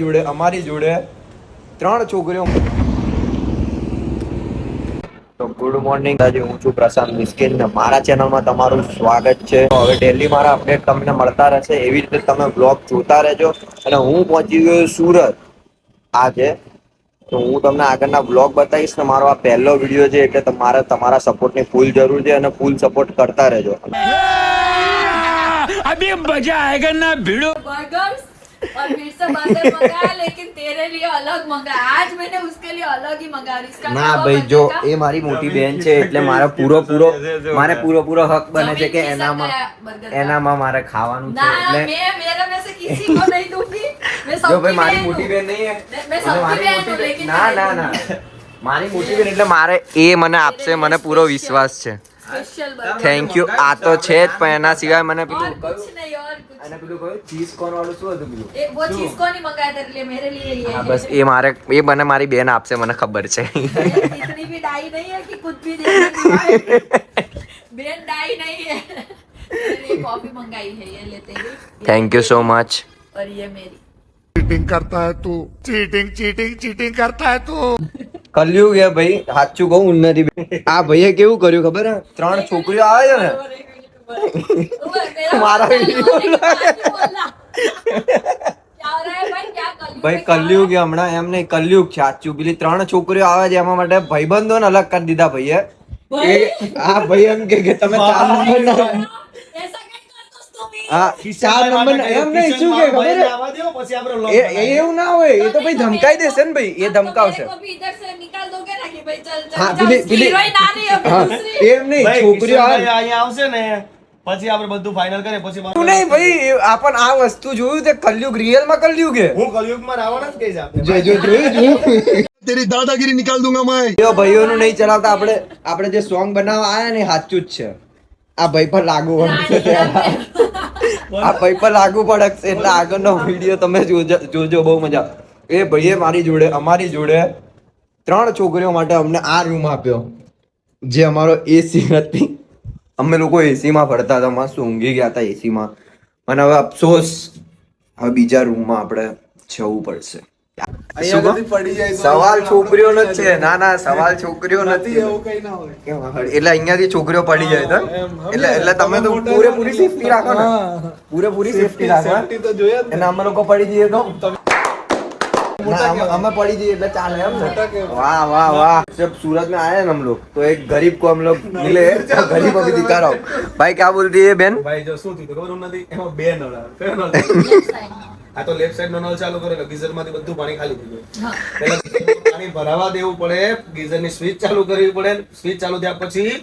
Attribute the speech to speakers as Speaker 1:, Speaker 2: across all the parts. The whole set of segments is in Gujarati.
Speaker 1: જોડે અમારી જોડે 3 છોકરીઓ. તો ગુડ મોર્નિંગ, આજે હું છું પ્રશાંત મિસ્કિન ને મારા ચેનલમાં તમારું સ્વાગત છે. હવે ડેલી મારા અપડેટ તમને મળતા રહેશે, એવી રીતે તમે બ્લોગ જોતા રહેજો. અને હું પહોંચી ગયો સુરત આજે, તો હું તમને આગળના બ્લોગ બતાવીશ ને મારો આ પહેલો વિડીયો છે, એટલે તમારે તમારા સપોર્ટની ફૂલ જરૂર છે અને ફૂલ સપોર્ટ કરતા રહેજો.
Speaker 2: अभी मजा आएगा ना भिड़ो.
Speaker 3: बर्गर्स और फिर से बर्गर मंगाया, लेकिन तेरे लिए अलग मंगाया. आज मैंने उसके लिए अलग ही मंगाया. इसका
Speaker 1: ના ભાઈ, જો એ મારી મોટી બહેન છે એટલે મારે પૂરો હક બને છે કે એનામાં મારે ખાવાનું છે. એટલે
Speaker 3: मैं मेरा में से किसी को नहीं दूंगी. मैं
Speaker 1: જો
Speaker 3: सबकी
Speaker 1: ભાઈ મારી
Speaker 3: बहन
Speaker 1: મોટી
Speaker 3: हूँ.
Speaker 1: બહેન નહીં
Speaker 3: मैं सबकी बहन हूँ, लेकिन
Speaker 1: ના મારી મોટી બહેન એટલે મારે એ મને આપશે, મને પૂરો વિશ્વાસ છે.
Speaker 3: Special burger.
Speaker 1: Thank you. આ તો છે જ, પણ એના સિવાય મને
Speaker 3: और
Speaker 1: પેલું
Speaker 3: कुछ नहीं, और कुछ
Speaker 1: અને પેલું કયું ચીઝ કોર્ન વાળું શું હતું પેલું?
Speaker 3: वो चीज को नहीं मंगाया तेरे लिए, मेरे लिए ये
Speaker 1: હા
Speaker 3: है.
Speaker 1: બસ એ મને મારી બેન આપશે, મને ખબર છે.
Speaker 3: इतनी भी डाई नहीं है कि कुछ भी दे देगी. बेन डाई नहीं है. मेरे लिए कॉफी मंगाई है, ये लेते हैं.
Speaker 1: Thank you so much.
Speaker 3: और ये मेरी
Speaker 2: चीटिंग करता है तू, चीटिंग करता है तू.
Speaker 1: કલ્યું ગયા ભાઈ, સાચું કહું ઉન્નતિ આ ભાઈએ કેવું કર્યું ખબર હે? 3 છોકરીઓ આવે છે ને મારા વિડીયો ભાઈ કલ્યુગ હમણાં એમ નહીં, કલ્યુગ છે સાચું. પેલી 3 છોકરીઓ આવે છે એમાં માટે ભાઈબંધોને અલગ કરી દીધા ભાઈએ. આ ભાઈ એમ કે તમે 4 નંબર ના હા 4 નંબર એમ નહીં, શું કે ખબર હે? એવું ના હોય, એ તો ભાઈ ધમકાઈ દેશે ને ભાઈ, એ ધમકાવશે. હા પેલી હા એમ નહીં, છોકરીઓ આવે
Speaker 4: અહીંયા આવશે ને પછી આપણે બધું ફાઇનલ કરીએ. પછી
Speaker 1: તું નહીં ભાઈ, આપણ આ વસ્તુ જોયું તે કલયુગ રિયલ માં કલયુગ હે.
Speaker 4: હું કલયુગમાં રાવણ જ કહીશ આપણે.
Speaker 1: જોયું
Speaker 2: तेरी दादागिरी निकाल दूंगा मैं.
Speaker 1: ભાઈઓનું નહીં ચલાવતા, આપણે જે સોંગ બનાવવા આયા ને સાચું જ છે. આ ભાઈ પર લાગુ પડશે, આ ભાઈ પર લાગુ પડશે એટલે આગળનો વિડીયો તમે જોજો, બહુ મજા. એ ભાઈએ અમારી જોડે 3 છોકરીઓ માટે અમને આ રૂમ આપ્યો, જે અમારો એસી હતી. અમે લોકો એસી માં ફરતા હતા, મસ્ત ઊંઘી ગયા હતા એસી માં. અને હવે અફસોસ, હવે બીજા રૂમમાં આપણે જવું પડશે. સવાલ છોકરીઓનો જ છે. ના સવાલ છોકરીઓ નથી, એટલે અહીંયાથી છોકરીઓ પડી જાય તો એટલે તમે તો પૂરેપૂરી સેફટી રાખો ને, પૂરેપૂરી સેફટી રાખો. અને અમે લોકો પડી જઈએ તો અમે પડી જઈએ એટલે ચાલે એમ ને. વાહ जब सूरत में आए हम लोग तो एक गरीब को हम लोग मिले, गरीब अभी दिखा रहा हूँ. भाई क्या बोलती है बेन?
Speaker 4: ભાઈ જો શું થયું ખબર નથી, એમાં બે નળ આવે. કયો નળ? આ તો લેફ્ટ સાઈડ નો નળ ચાલુ કરેલો, ગીઝર માંથી બધું પાણી ખાલી થઈ ગયું. પહેલા પાણી ભરાવા દેવું પડે, ગીઝર ની સ્વિચ ચાલુ કરવી પડે, સ્વિચ ચાલુ થયા પછી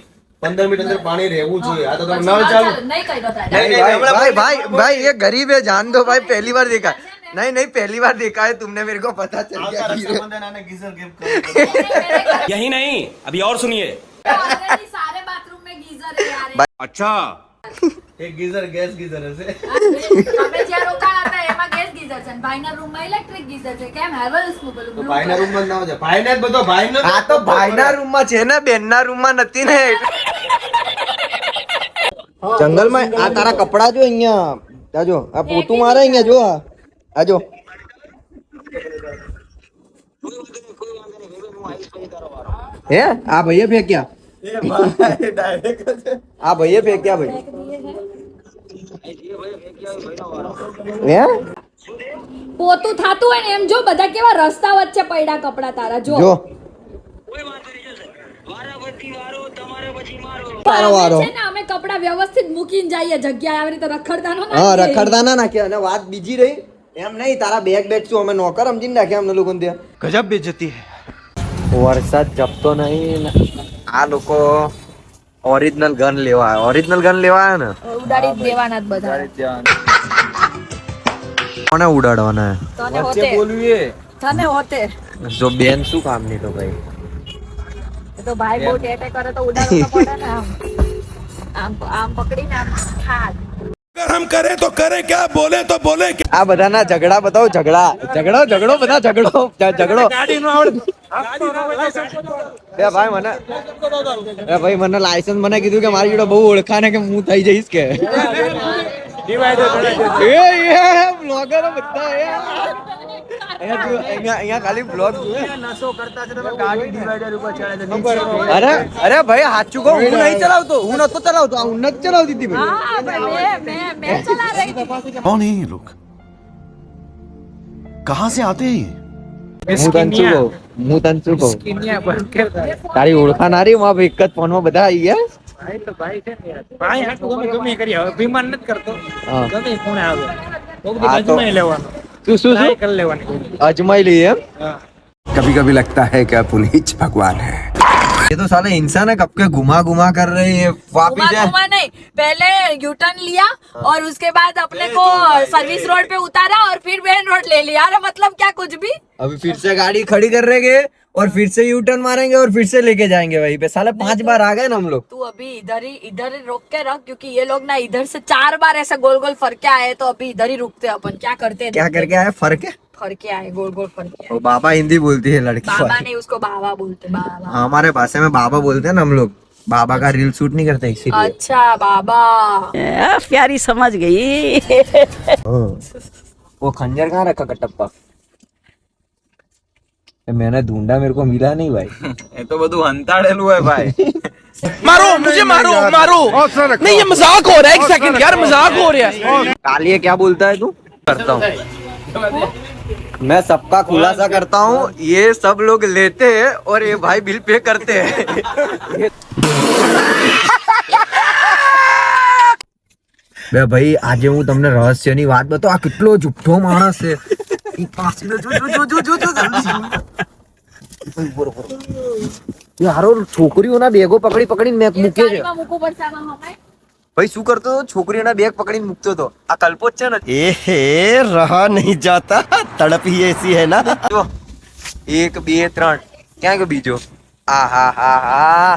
Speaker 4: 15 મિનિટ અંદર પાણી રહેવું જોઈએ. આ તો તમે નળ ચાલુ
Speaker 3: नहीं कर दो.
Speaker 1: भाई ये गरीब है, जान दो भाई, पहली बार देखा. नहीं पहली बार देखा है तुमने, मेरे को पता चल गया.
Speaker 4: રક્ષાબંધન આને ગીઝર ગિફ્ટ કરો.
Speaker 2: यही नहीं, अभी और सुनिए.
Speaker 3: ऑलरेडी सारे बाथरूम में गीजर है यार.
Speaker 2: अच्छा.
Speaker 4: એક ગીઝર ગેસ ગીઝર હશે.
Speaker 3: અમે જ્યાં રોકાણ હતા એમાં ગેસ ગીઝર છે, ભાઈના રૂમમાં ઇલેક્ટ્રિક ગીઝર છે. કેમ હેવલ્સ નું પેલું
Speaker 4: તો ભાઈના રૂમ માં ના હોય, ભાઈને જ બધો ભાઈનો.
Speaker 1: આ તો ભાઈના રૂમમાં છે ને, બેનના રૂમમાં નથી ને. જંગલમાં આ તારા કપડા જો અહીંયા, આ જો આ પોતું મારે અહીંયા જો, આ જો હે આ ભાઈએ ફેંક્યા, આ ભાઈએ ફેંક્યા ભાઈ. હે
Speaker 3: પોતું થાતું હોય ને એમ જો, બધા કેવા રસ્તા વચ્ચે પડ્યા કપડા તારા જો.
Speaker 1: તારો વારો
Speaker 3: છે ને, અમે કપડા વ્યવસ્થિત મૂકીને જઈએ જગ્યાએ, આવી રીતે રખડતા ન
Speaker 1: હા રખડતા ના નાખે. અને વાત બીજી રહી એમ નહીં, તારા બેગ શું અમે નોકર સમજીને નાખ્યા અમને લોકોને ત્યાં.
Speaker 2: गजब बेइज्जती है.
Speaker 1: વરસાદ જપતો નહીં ને આ લોકો ઓરિજિનલ ગન લેવા આવ્યા ને.
Speaker 3: ઉડાડી જ દેવાના જ બધા.
Speaker 1: કોને ઉડાડવાના?
Speaker 3: તને હોતે તને હોતે
Speaker 1: જો બેન શું કામ ની તો ભાઈ.
Speaker 3: તો ભાઈ બહુ ટેટે કરે તો ઉડાડવું તો પડે ને. આમ પકડીને આમ ખાટ.
Speaker 2: अगर हम करे तो करे क्या, बोले तो बोले क्या.
Speaker 1: આ બધાના ઝઘડા બતાવો, ઝઘડો બધા ઝઘડો. એ ભાઈ મને લાયસન્સ મને કીધું કે મારી જોડે બહુ ઓળખાને કે હું થઈ જઈશ કે બ્લોગરો બધા અહીંયા ખાલી બ્લોગ જોવે. અરે અરે ભાઈ સાચું કહું, હું નહીં ચલાવતો, હું નતો ચલાવતો, આ હું નથી ચલાવતી હતી ભાઈ.
Speaker 3: हाँ मैं चला रही थी.
Speaker 2: कौन है ये लोग कहाँ से आते हैं ये
Speaker 1: હું તને શું કહું, હું તને શું કહું, તારી ઓળખાણ હારી માં એક જ ફોનમાં બધા આવી ગયા. હા. હા તો શું શું અજમાઈ લઈએ એમ.
Speaker 5: कभी कभी लगता है कि पुनीत भगवान है
Speaker 1: ये तो साले इंसान है, कब के घुमा घुमा कर रहे हैं वापिस
Speaker 3: घुमा
Speaker 1: है.
Speaker 3: घुमा नहीं, पहले यू टर्न लिया और उसके बाद अपने को सर्विस रोड पे उतारा और फिर मेन रोड ले लिया. अरे मतलब क्या कुछ भी.
Speaker 1: अभी फिर से गाड़ी खड़ी कर रहेंगे और फिर से यू टर्न मारेंगे और फिर से लेके जाएंगे वहीं पे. साले 5 बार आ गए ना हम लोग.
Speaker 3: तू अभी इधर ही रोक के रख, क्योंकि ये लोग ना इधर से 4 बार ऐसा गोल गोल फर के आए, तो अभी इधर ही रुकते अपन. क्या करते हैं
Speaker 1: क्या करके आए, फर्क है.
Speaker 3: फर के आए, गोल गोल फर के आए.
Speaker 1: वो बाबा हिंदी बोलती है लड़की
Speaker 3: बाबा
Speaker 1: वाली.
Speaker 3: नहीं, उसको बाबा बोलते. बाबा.
Speaker 1: हमारे भाषा में बाबा बोलते हैं ना हम लोग. बाबा का रील शूट नहीं करते इसीलिए.
Speaker 3: अच्छा बाबा.
Speaker 6: प्यारी समझ गई.
Speaker 1: वो खंजर कहाँ रखा कटप्पा. मैंने ढूंढा, मेरे को मिला नहीं भाई.
Speaker 7: એ તો બધું હંતાડેલું હોય ભાઈ.
Speaker 8: मारो मुझे, मारो मारो. नहीं ये मजाक हो रहा है, एक सेकंड यार, मजाक हो रहा है.
Speaker 1: कालिए क्या बोलता है तू. करता हूँ मैं, सबका खुलासा करता हूँ. ये सब लोग लेते हैं और ये भाई बिल पे करते हैं. બે ભાઈ આજે હું તમને રહસ્યની વાત બતાવું. આ કેટલો જુઠ્ઠો માણસ છે. ઈ પાછળ જો જો જો જો જો ये हारो છોકરીઓના બેગો પકડી પકડીને મેં મૂકે છે.
Speaker 3: ગાડીમાં મૂકવું પડશે આમાં હમાય.
Speaker 1: ભાઈ શું કરતો હતો, છોકરીઓના બેગ પકડીને મૂકતો હતો. આ કલ્પો જ છે ને.
Speaker 5: ए रहा नहीं जाता तड़प ही ऐसी है ना
Speaker 1: જો 1 2 3 ક્યાં ગયો બીજો. આ હા હા હા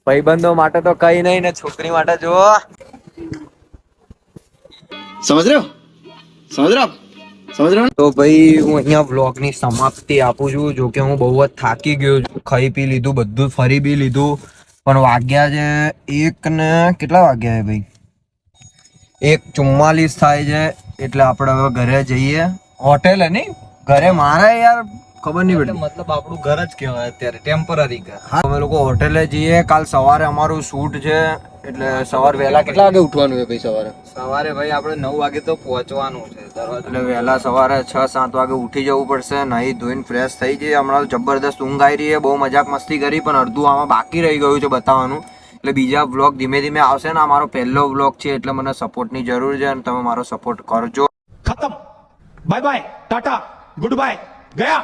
Speaker 1: ભાઈબંધો માટે તો કઈ નહીં ને છોકરી માટે જો.
Speaker 5: समझ रहे हो समझ रहे हो समझ रहे हो
Speaker 1: તો ભાઈ હું અહીંયા વ્લોગની સમાપ્તિ આપું છું. જો કે હું બહુ જ થાકી ગયો છું. ખાઈ પી લીધું, બધું ફરી બી લીધું, પણ વાગ્યા છે 1 ને કેટલા વાગ્યા છે ભાઈ, 1:44 થાય છે. એટલે આપણે હવે ઘરે જઈએ. હોટેલ નહીં ઘરે મારે યાર ખબર નહીં પડતી.
Speaker 7: મતલબ આપણું ઘર જ કહેવાય અત્યારે, ટેમ્પરરી ઘર.
Speaker 1: હા અમે લોકો હોટેલે જઈએ. કાલ સવારે અમારું શૂટ છે, એટલે સવાર વહેલા કેટલા વાગે ઉઠવાનું છે ભાઈ સવારે.
Speaker 7: સવારે ભાઈ આપણે 9 વાગે તો પહોંચવાનું છે દરવાજો.
Speaker 1: એટલે વહેલા સવારે 6-7 વાગે ઉઠી જવું પડશે. નાહી ધોઈને ફ્રેશ થઈ જઈએ. હમણાં તો જબરદસ્ત ઊંઘ આવી રહી છે. બહુ મજાક મસ્તી કરી, પણ અડધું આમાં બાકી રહી ગયું છે બતાવવાનું. એટલે બીજા વ્લોગ ધીમે ધીમે આવશે ને. આ મારો પહેલો વ્લોગ છે, એટલે મને સપોર્ટની જરૂર છે અને તમે મારો સપોર્ટ કરજો.
Speaker 8: खत्म. Bye bye tata goodbye गया.